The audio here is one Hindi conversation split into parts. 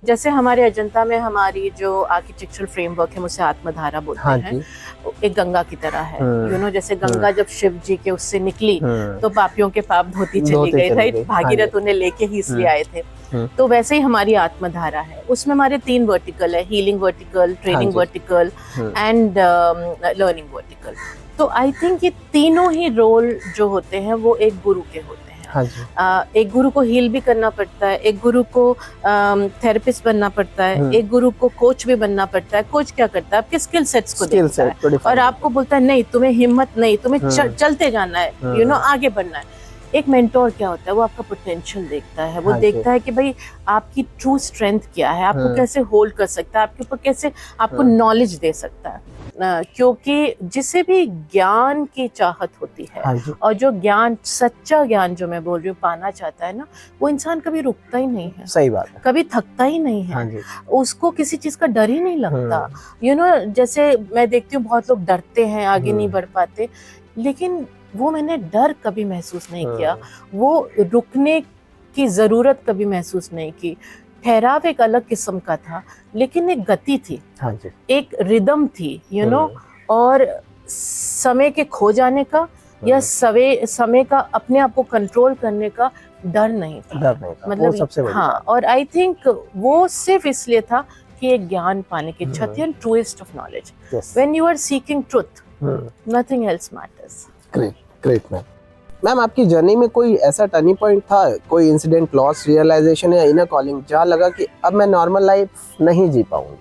जैसे हमारे अजंता में हमारी जो आर्किटेक्चरल फ्रेमवर्क है, उसे आत्मधारा बोलते हैं। एक गंगा की तरह है, जैसे गंगा जब शिव जी के उससे निकली तो पापियों के पाप धोती चली गई, राइट? भागीरथ उन्हें लेके ही इसलिए आए थे। तो वैसे ही हमारी आत्मधारा है, उसमें हमारे 3 वर्टिकल है, healing vertical, training vertical and learning vertical. तो आई थिंक ये तीनों ही रोल जो होते हैं वो एक गुरु के होते हैं। एक गुरु को हील भी करना पड़ता है, एक गुरु को थेरेपिस्ट बनना पड़ता है, एक गुरु को कोच भी बनना पड़ता है। कोच क्या करता है? आपके स्किल सेट्स को देखता है और आपको बोलता है नहीं तुम्हें हिम्मत नहीं, तुम्हें चलते जाना है, आगे बढ़ना है। एक मेंटोर क्या होता है? वो आपका पोटेंशियल देखता है, वो देखता है कि भाई आपकी ट्रू स्ट्रेंथ क्या है, आपको कैसे होल्ड कर सकता है, आपके ऊपर कैसे आपको नॉलेज दे सकता है। क्योंकि जिसे भी ज्ञान की चाहत होती है और जो ज्ञान, सच्चा ज्ञान जो मैं बोल रही हूँ, पाना चाहता है ना, वो इंसान कभी रुकता ही नहीं है। सही बात है। कभी थकता ही नहीं है। उसको किसी चीज का डर ही नहीं लगता। जैसे मैं देखती हूँ बहुत लोग डरते हैं, आगे नहीं बढ़ पाते, लेकिन वो मैंने डर कभी महसूस नहीं किया, वो रुकने की जरूरत कभी महसूस नहीं की। ठहराव एक अलग किस्म का था, लेकिन एक गति थी, एक रिदम थी, और समय के खो जाने का या समय का अपने आप को कंट्रोल करने का डर नहीं था। मतलब सबसे हाँ, और आई थिंक वो सिर्फ इसलिए था कि एक ज्ञान पाने की इच्छा थी, and truest of knowledge. When you are seeking truth, nothing else matters. Great ma'am, आपकी जर्नी में कोई ऐसा टर्निंग पॉइंट था, कोई इंसिडेंट, लॉस, रियलाइजेशन या इनर कॉलिंग, जहाँ लगा कि अब मैं नॉर्मल लाइफ नहीं जी पाऊंगी?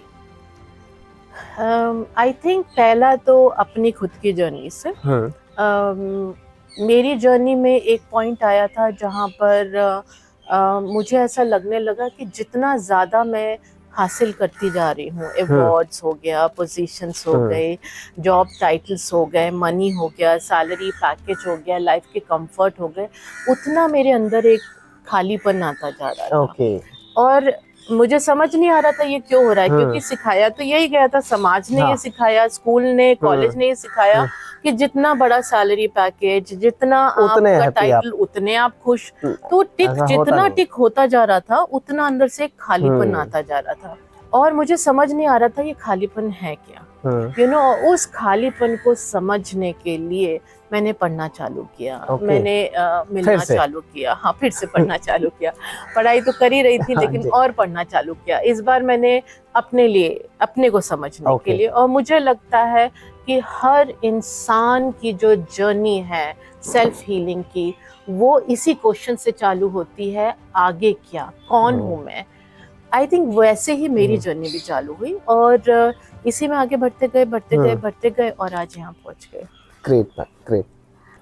आई थिंक पहला तो अपनी खुद की जर्नी से। मेरी जर्नी में एक पॉइंट आया था जहाँ पर मुझे ऐसा लगने लगा कि जितना ज़्यादा मैं हासिल करती जा रही हूँ, अवार्ड्स हो गया, पोजीशंस हो गए, जॉब टाइटल्स हो गए, मनी हो गया, सैलरी पैकेज हो गया, लाइफ के कंफर्ट हो गए, उतना मेरे अंदर एक खालीपन आता जा रहा था। और मुझे समझ नहीं आ रहा था ये क्यों हो रहा है, क्योंकि सिखाया तो यही गया था, समाज ने ये सिखाया, स्कूल ने, कॉलेज ने ये सिखाया कि जितना बड़ा सैलरी पैकेज, जितना आपका टाइटल, उतने आप खुश। तो जितना टिक होता जा रहा था, उतना अंदर से एक खालीपन आता जा रहा था, और मुझे समझ नहीं आ रहा था ये खालीपन है क्या। उस खालीपन को समझने के लिए मैंने पढ़ना चालू किया, मैंने मिलना चालू किया, हाँ फिर से पढ़ना चालू किया। पढ़ाई तो कर ही रही थी, लेकिन और पढ़ना चालू किया। इस बार मैंने अपने लिए, अपने को समझने के लिए, और मुझे लगता है कि हर इंसान की जो जर्नी है सेल्फ हीलिंग की, वो इसी क्वेश्चन से चालू होती है, आगे क्या, कौन हूँ मैं। आई थिंक वैसे ही मेरी जर्नी भी चालू हुई, और इसी में आगे बढ़ते गए और आज यहाँ पहुँच गए। ग्रेट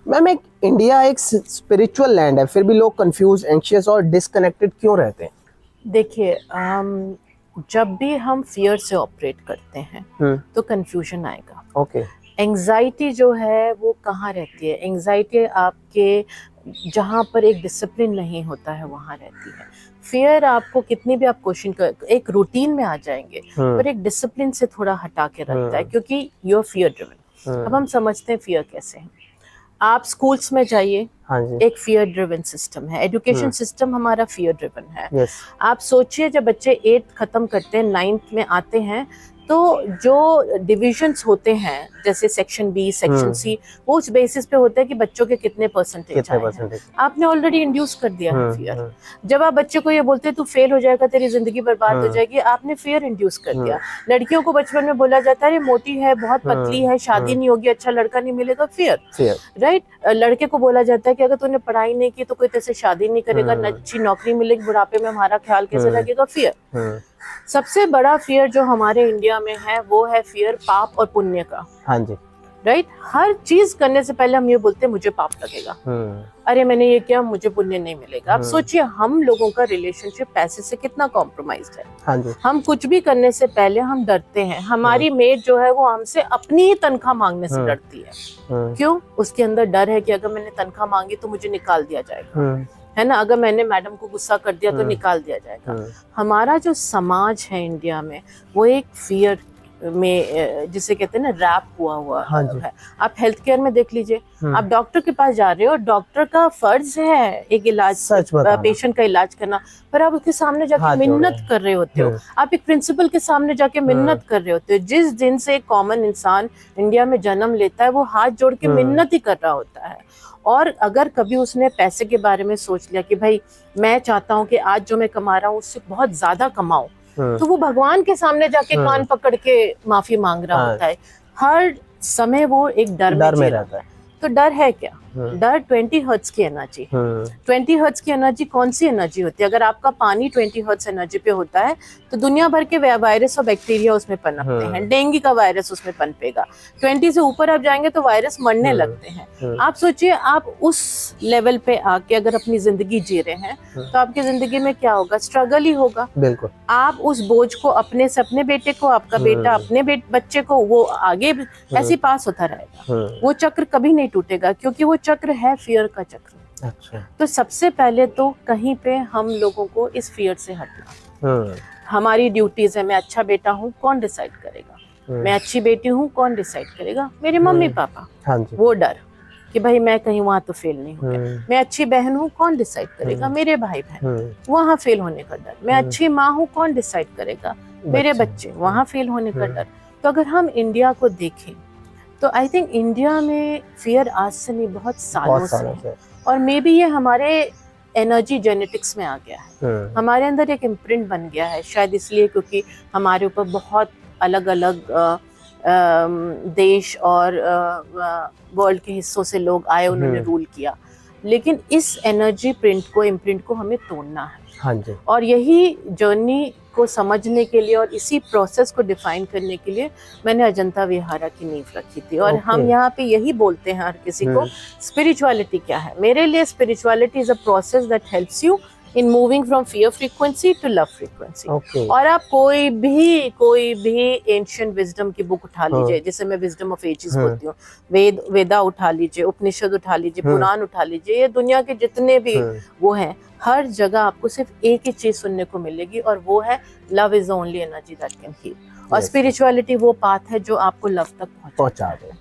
मैम, एक इंडिया एक स्पिरिचुअल लैंड है, फिर भी लोग कंफ्यूज, एंशियस और डिस्कनेक्टेड क्यों रहते हैं? देखिए, जब भी हम फियर से ऑपरेट करते हैं तो कंफ्यूजन आएगा। एंजाइटी जो है वो कहाँ रहती है? एंजाइटी आपके जहाँ पर एक डिसिप्लिन नहीं होता है वहाँ रहती है। फियर आपको कितनी भी आप क्वेश्चन कर, एक रूटीन में आ जाएंगे, पर एक डिसिप्लिन से थोड़ा हटा के रखता है, क्योंकि यू आर फियर ड्रिवन। अब हम समझते हैं फियर कैसे है। आप स्कूल्स में जाइए, एक फियर ड्रिवन सिस्टम है, एजुकेशन सिस्टम हमारा फियर ड्रिवन है। आप सोचिए, जब बच्चे 8th खत्म करते हैं, 9th में आते हैं, तो जो डिविजन्स होते हैं, जैसे सेक्शन बी, सेक्शन सी, वो उस बेसिस पे होता है कि बच्चों के कितने परसेंटेज आए हैं। आपने ऑलरेडी इंड्यूस कर दिया है फियर। जब आप बच्चे को ये बोलते हैं तू फेल हो जाएगा, तेरी जिंदगी बर्बाद हो जाएगी, आपने फियर इंड्यूस कर दिया। लड़कियों को बचपन में बोला जाता है मोटी है, बहुत पतली है, शादी नहीं होगी, अच्छा लड़का नहीं मिलेगा, फियर, राइट? लड़के को बोला जाता है कि अगर तूने पढ़ाई नहीं की तो कोई तेरे से शादी नहीं करेगा, अच्छी नौकरी मिलेगी, बुढ़ापे में हमारा ख्याल कैसे लगेगा, फियर। सबसे बड़ा फियर जो हमारे इंडिया में है वो है फियर पाप और पुण्य का। राइट? हर चीज करने से पहले हम ये बोलते हैं मुझे पाप लगेगा, अरे मैंने ये किया, मुझे पुण्य नहीं मिलेगा। अब सोचिए, हम लोगों का रिलेशनशिप पैसे से कितना कॉम्प्रोमाइज्ड है। हम कुछ भी करने से पहले हम डरते हैं। हमारी मेड जो है वो हमसे अपनी ही तनख्वाह मांगने से डरती है। क्यों? उसके अंदर डर है कि अगर मैंने तनख्वाह मांगी तो मुझे निकाल दिया जाएगा, है ना, अगर मैंने मैडम को गुस्सा कर दिया तो निकाल दिया जाएगा। हमारा जो समाज है इंडिया में, वो एक फियर में जिसे कहते हैं ना रैप हुआ हाँ जी। है। आप हेल्थ केयर में देख लीजिए, आप डॉक्टर के पास जा रहे हो, डॉक्टर का फर्ज है एक इलाज, पेशेंट का इलाज करना, पर आप उसके सामने जाके मिन्नत कर रहे होते हो, आप एक प्रिंसिपल के सामने जाके मिन्नत कर रहे होते हो। जिस दिन से एक कॉमन इंसान इंडिया में जन्म लेता है वो हाथ जोड़ के मिन्नत ही कर रहा होता है। और अगर कभी उसने पैसे के बारे में सोच लिया कि भाई मैं चाहता हूँ कि आज जो मैं कमा रहा हूँ उससे बहुत ज्यादा कमाऊं, तो वो भगवान के सामने जाके कान पकड़ के माफी मांग रहा होता है। हर समय वो एक डर में रहता है। तो डर है क्या? डर 20 हर्ट्ज की एनर्जी। 20 हर्ट्ज की एनर्जी कौन सी एनर्जी होती है? अगर आपका पानी 20 हर्ट्ज एनर्जी पे होता है तो दुनिया भर के वायरस और बैक्टीरिया उसमें पनपते हैं। डेंगू का वायरस उसमें पनपेगा। 20 से ऊपर आप जाएंगे तो वायरस मरने लगते हैं। आप सोचिए, आप उस लेवल पे आके अगर अपनी जिंदगी जी रहे हैं तो आपकी जिंदगी में क्या होगा? स्ट्रगल ही होगा। बिल्कुल। आप उस बोझ को अपने से अपने बेटे को, आपका बेटा अपने बच्चे को, वो आगे ऐसे पास होता रहेगा। वो चक्र कभी नहीं टूटेगा, क्योंकि वो चक्र है फियर का चक्र। अच्छा। तो सबसे पहले तो कहीं पे हम लोगों को इस फियर से हटना। हमारी ड्यूटीज है। मैं अच्छा बेटा हूँ, कौन डिसाइड करेगा? मैं अच्छी बेटी हूँ, कौन डिसाइड करेगा? मेरे मम्मी पापा। हाँ जी। वो डर कि भाई मैं कहीं वहां तो फेल नहीं हो गया। मैं अच्छी बहन हूँ, कौन डिसाइड करेगा? मेरे भाई बहन। वहां फेल होने का डर। मैं अच्छी माँ हूँ, कौन डिसाइड करेगा? मेरे बच्चे। वहां फेल होने का डर। तो अगर हम इंडिया को देखें तो आई थिंक इंडिया में फियर आज से नहीं, बहुत सालों से। और मे बी ये हमारे एनर्जी जेनेटिक्स में आ गया है। हमारे अंदर एक इम्प्रिंट बन गया है, शायद इसलिए क्योंकि हमारे ऊपर बहुत अलग अलग देश और वर्ल्ड के हिस्सों से लोग आए, उन्होंने रूल किया। लेकिन इस एनर्जी इम्प्रिंट को हमें तोड़ना है। हाँ जी। और यही जर्नी को समझने के लिए और इसी प्रोसेस को डिफाइन करने के लिए मैंने अजंता विहारा की नींव रखी थी। और हम यहाँ पे यही बोलते हैं हर किसी को, स्पिरिचुअलिटी क्या है? मेरे लिए spirituality is a process that helps you in moving from fear frequency to love frequency. और आप कोई भी एंशिएंट विजडम की बुक उठा लीजिए, जैसे मैं विजडम ऑफ एजेस बोलती हूँ, वेदा उठा लीजिए, उपनिषद उठा लीजिए, पुराण उठा लीजिए, ये दुनिया के जितने भी वो हैं, हर जगह आपको सिर्फ एक ही चीज सुनने को मिलेगी, और वो है love is the only energy that can heal. और स्पिरिचुअलिटी वो पाथ है जो आपको लव तक पहुंचा दे।